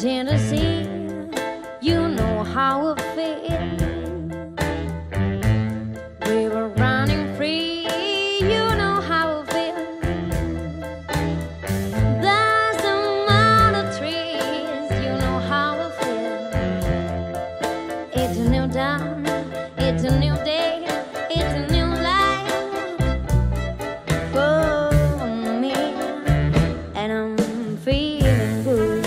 Tennessee, you know how it feels. We were running free, you know how it feels. There's among the trees, you know how it feels. It's a new dawn, it's a new day, it's a new life for me, and I'm feeling good.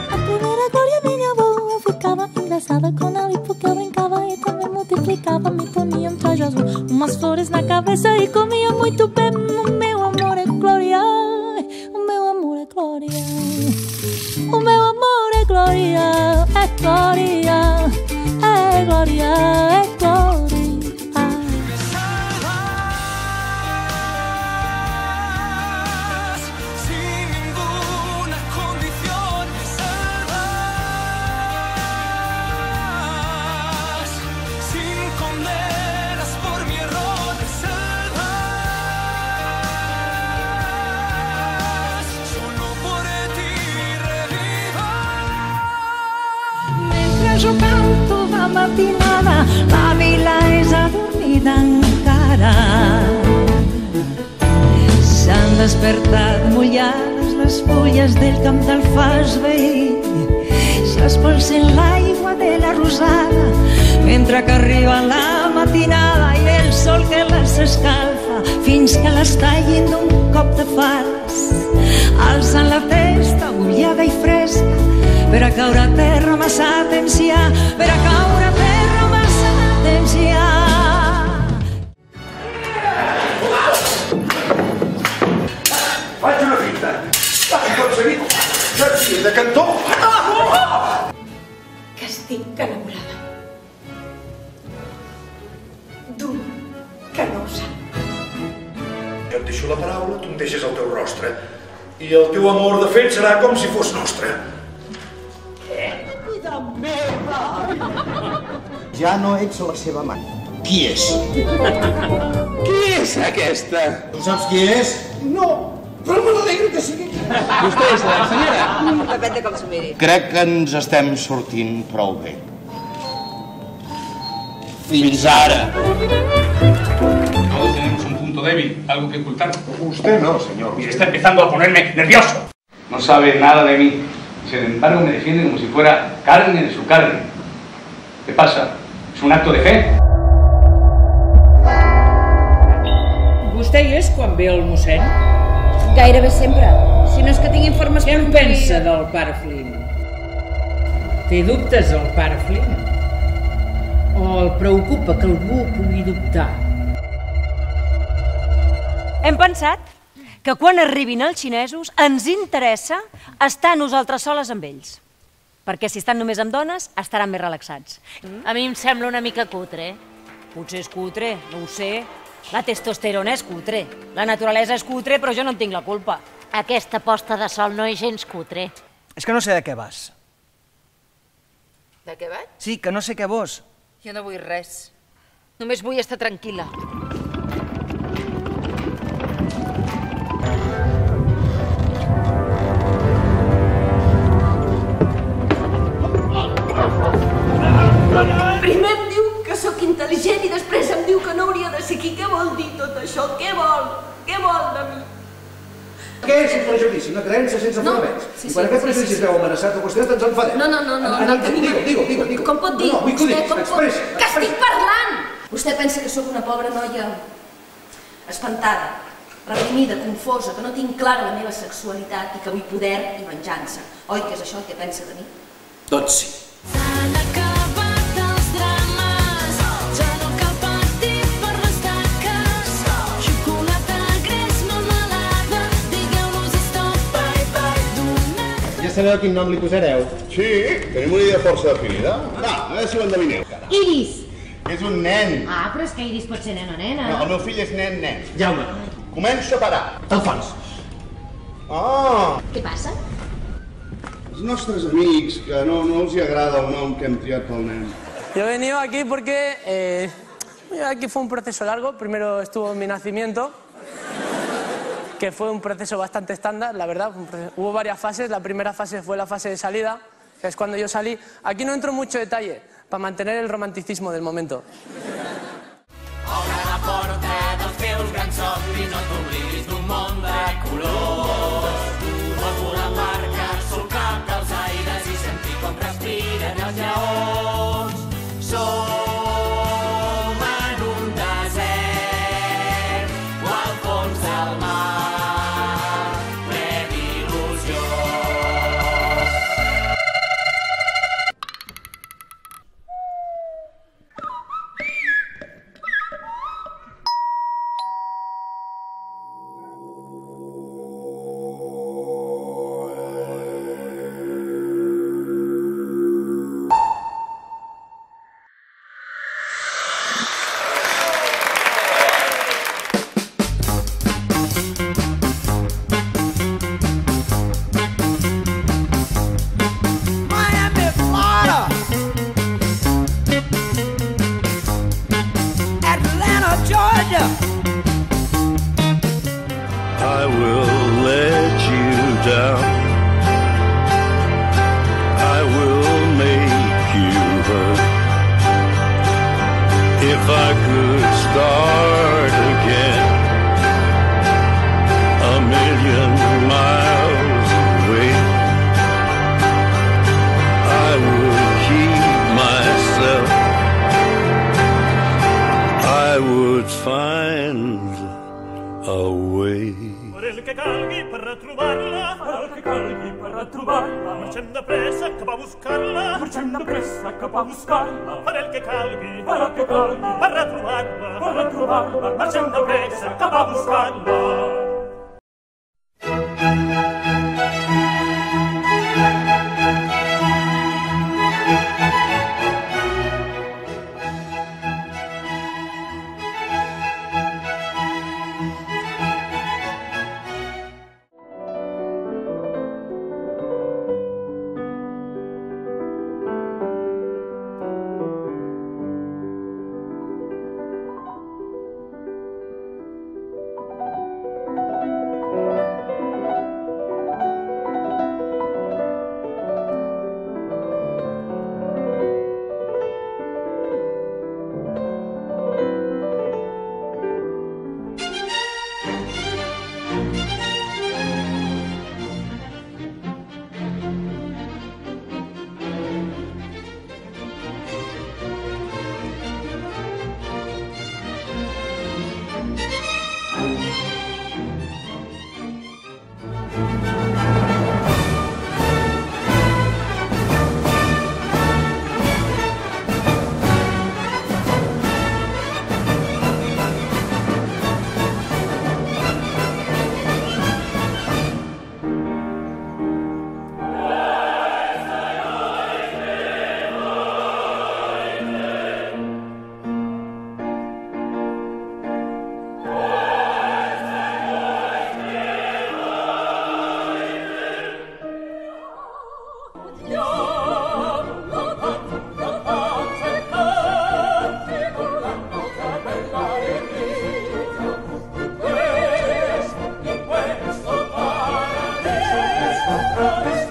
La primera gloria mi abuela ficava engraçada com a lipo que eu brincava e também multiplicava, me ponia traje azul, umas flores na cabeça e comia muito bem. O meu amor é glória, o meu amor é glória, o meu amor é glória, é glória, é glória, é glória. Sin ninguna condición me salvas, sin condenas por mi error me salvas, solo por ti revivo. Mentre jo canto la matinada, la vila és adormida encara. S'han despertat mullades les fulles del camp del fas veí. S'espolsen l'aigua de la rosada mentre que arriba la matinada i el sol que les escalfa fins que les tallin d'un cop de fals. Alçant la testa bullada i fresca per a caure a terra massa temps ja, per a caure a terra massa temps ja. Faig una finta. L'has aconseguit. Saps si de cantó? Que estic enamorada d'un que no ho sap. Jo et deixo la paraula, tu em deixes el teu rostre. I el teu amor, de fet, serà com si fos nostre. Vida meva! Ja no ets la seva mare. Qui és? Qui és aquesta? Tu saps qui és? No, però m'alegro que sigui. Vostè és la senyora? Depèn de com s'ho miri. Crec que ens estem sortint prou bé. Fins ara. Todos tenemos un punto débil, algo que ocultar. Usted no, señor. Y está empezando a ponerme nervioso. No sabe nada de mí. Sin embargo, me defiende como si fuera carne de su carne. ¿Qué pasa? ¿Es un acto de fe? Vostè hi és quan ve el mossèn? Gairebé sempre. Si no és que tinc informes... Què en pensa del pare Flynn? Té dubtes el pare Flynn? O el preocupa que algú pugui dubtar? Hem pensat que quan arribin els xinesos ens interessa estar nosaltres soles amb ells. Perquè si estan només amb dones, estaran més relaxats. A mi em sembla una mica cutre. Potser és cutre, no ho sé. La testosterona és cutre. La naturalesa és cutre, però jo no en tinc la culpa. Aquesta posta de sol no és gens cutre. És que no sé de què vas. De què vaig? Sí, que no sé què vols. Jo no vull res. Només vull estar tranquil·la. Primer em diu que sóc intel·ligent i després em diu que no hauria de ser aquí. Què vol dir tot això? Què vol? Què vol de mi? Què és un prejudici? Una creença sense fonaments. I quan aquest prejudici es veu amenaçat o qüestionat, ens enfadem. No. Digue. Com pot dir? No, vull que ho diguis, expressa. Que estic parlant! Vostè pensa que sóc una pobra noia espantada, reprimida, confosa, que no tinc clara la meva sexualitat i que vull poder i venjança. Oi que és això el que pensa de mi? Doncs sí. S'han acabat els drames, ja no cal patir per les taques. Xocolata, gres, melmelada, digueu-nos stop, bye, bye, donar. Ja sabeu quin nom li posareu? Sí, tenim una idea força definida. Va, a veure si ho endevineu. Iris! És un nen. Ah, però és que Iris pot ser nen o nena. No, el meu fill és nen. Jaume. Començo a parar. Alfons. Ah! Què passa? Els nostres amics, que no els hi agrada el nom que hem triat pel nen. Yo he venido aquí porque aquí fue un proceso largo. Primero estuvo mi nacimiento, que fue un proceso bastante estándar, la verdad. Hubo varias fases. La primera fase fue la fase de salida, que es cuando yo salí. Aquí no entro en mucho detalle, para mantener el romanticismo del momento. Obre la porta dels teus grans somnis, no t'oblidis d'un món de colors. Pots volar amb barques, solcar dels aires i sentir com respiren els lleons. Som en un desert o al fons del mar, ple d'il·lusió. I will let you down. I will make you hurt. If I could start again, a million miles away, I would keep myself. I would find a way. El que calgui per retrobar-la, el que calgui per retrobar-la. Marxem de pressa cap a buscar-la, marxem de pressa cap a buscar-la. Faré el que calgui per retrobar-la, per retrobar-la. Marxem de pressa cap a buscar-la. Questo paradiso